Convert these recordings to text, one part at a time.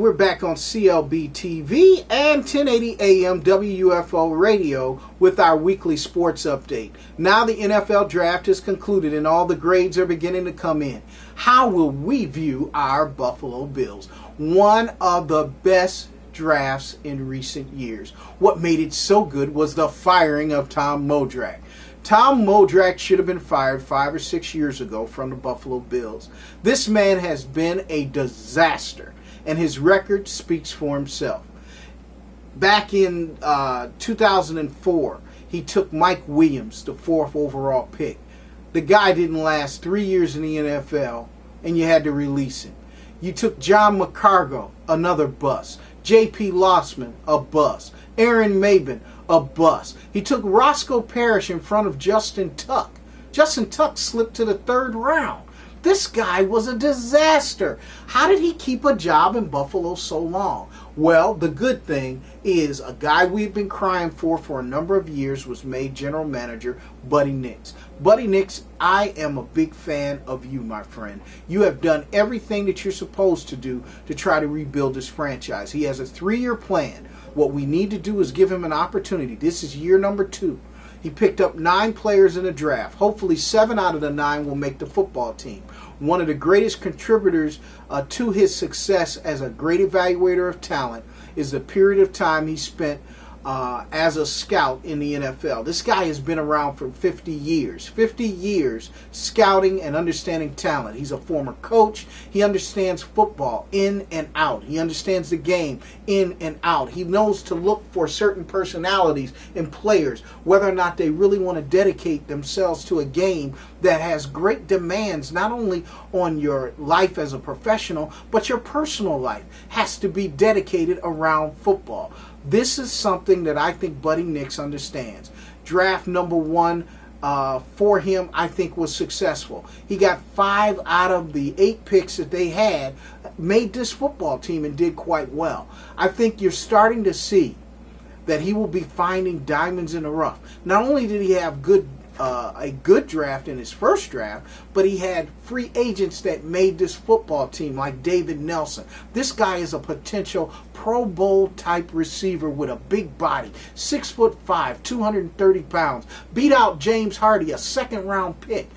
we're back on clbTV and 1080 AM WUFO radio with our weekly sports update. Now the NFL draft is concluded and all the grades are beginning to come in. How will we view our Buffalo Bills? One of the best drafts in recent years. What made it so good was the firing of Tom Modrak. Tom Modrak should have been fired 5 or 6 years ago from the Buffalo Bills. This man has been a disaster, and his record speaks for himself. Back in 2004, he took Mike Williams, the 4th overall pick. The guy didn't last 3 years in the NFL, and you had to release him. You took John McCargo, another bust. J.P. Lossman, a bust. Aaron Maben, a bust. He took Roscoe Parrish in front of Justin Tuck. Justin Tuck slipped to the 3rd round. This guy was a disaster. How did he keep a job in Buffalo so long? Well, the good thing is a guy we've been crying for a number of years was made general manager, Buddy Nix. Buddy Nix, I am a big fan of you, my friend. You have done everything that you're supposed to do to try to rebuild this franchise. He has a 3-year plan. What we need to do is give him an opportunity. This is year number 2. He picked up 9 players in the draft. Hopefully 7 out of the 9 will make the football team. One of the greatest contributors to his success as a great evaluator of talent is the period of time he spent as a scout in the NFL. This guy has been around for 50 years. 50 years scouting and understanding talent. He's a former coach. He understands football in and out. He understands the game in and out. He knows to look for certain personalities in players, whether or not they really want to dedicate themselves to a game that has great demands, not only on your life as a professional, but your personal life has to be dedicated around football. This is something that I think Buddy Nix understands. Draft number 1 for him, I think, was successful. He got 5 out of the 8 picks that they had, made this football team and did quite well. I think you're starting to see that he will be finding diamonds in the rough. Not only did he have a good draft in his first draft, but he had free agents that made this football team, like David Nelson. This guy is a potential Pro Bowl type receiver with a big body, 6'5", 230 pounds. Beat out James Hardy, a 2nd round pick.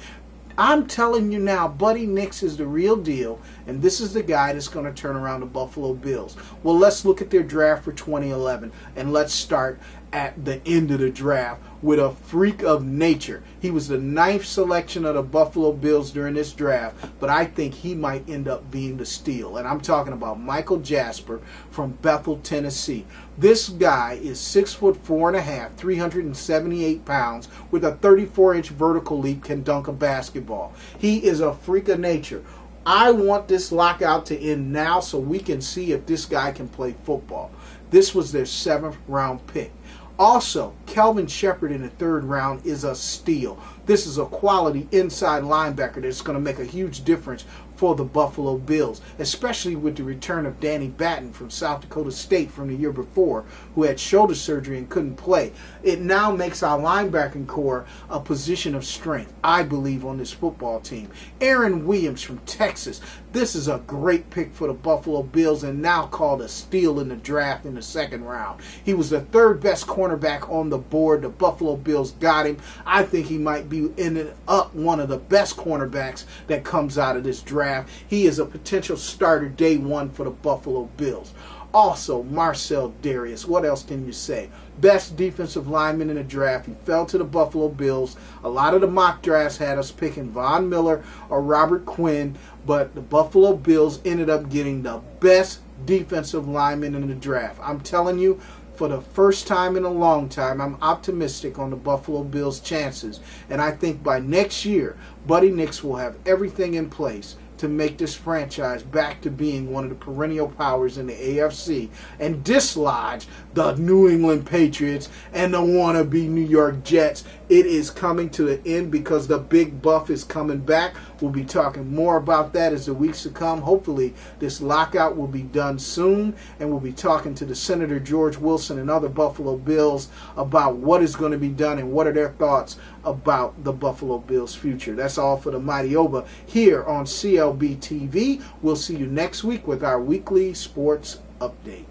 I'm telling you now, Buddy Nix is the real deal, and this is the guy that's going to turn around the Buffalo Bills. Well, let's look at their draft for 2011, and let's start at the end of the draft with a freak of nature. He was the 9th selection of the Buffalo Bills during this draft, but I think he might end up being the steal. And I'm talking about Michael Jasper from Bethel, Tennessee. This guy is 6'4.5", 378 pounds, with a 34-inch vertical leap, can dunk a basketball. He is a freak of nature. I want this lockout to end now so we can see if this guy can play football. This was their 7th round pick. Also, Kelvin Shepard in the 3rd round is a steal. This is a quality inside linebacker that's going to make a huge difference for the Buffalo Bills, especially with the return of Danny Batten from South Dakota State from the year before, who had shoulder surgery and couldn't play. It now makes our linebacking core a position of strength, I believe, on this football team. Aaron Williams from Texas. This is a great pick for the Buffalo Bills and now called a steal in the draft in the 2nd round. He was the 3rd best cornerback on the board. The Buffalo Bills got him. I think he might be ending up one of the best cornerbacks that comes out of this draft. He is a potential starter day 1 for the Buffalo Bills. Also, Marcel Darius. What else can you say? Best defensive lineman in the draft. He fell to the Buffalo Bills. A lot of the mock drafts had us picking Von Miller or Robert Quinn, but the Buffalo Bills ended up getting the best defensive lineman in the draft. I'm telling you, for the first time in a long time, I'm optimistic on the Buffalo Bills' chances. And I think by next year, Buddy Nix will have everything in place to make this franchise back to being one of the perennial powers in the AFC and dislodge the New England Patriots and the wannabe New York Jets. It is coming to the end because the big buff is coming back. We'll be talking more about that as the weeks to come. Hopefully this lockout will be done soon, and we'll be talking to the Senator George Wilson and other Buffalo Bills about what is going to be done and what are their thoughts about the Buffalo Bills' future. That's all for the Mighty OB'a here on CL clbTV. We'll see you next week with our weekly sports update.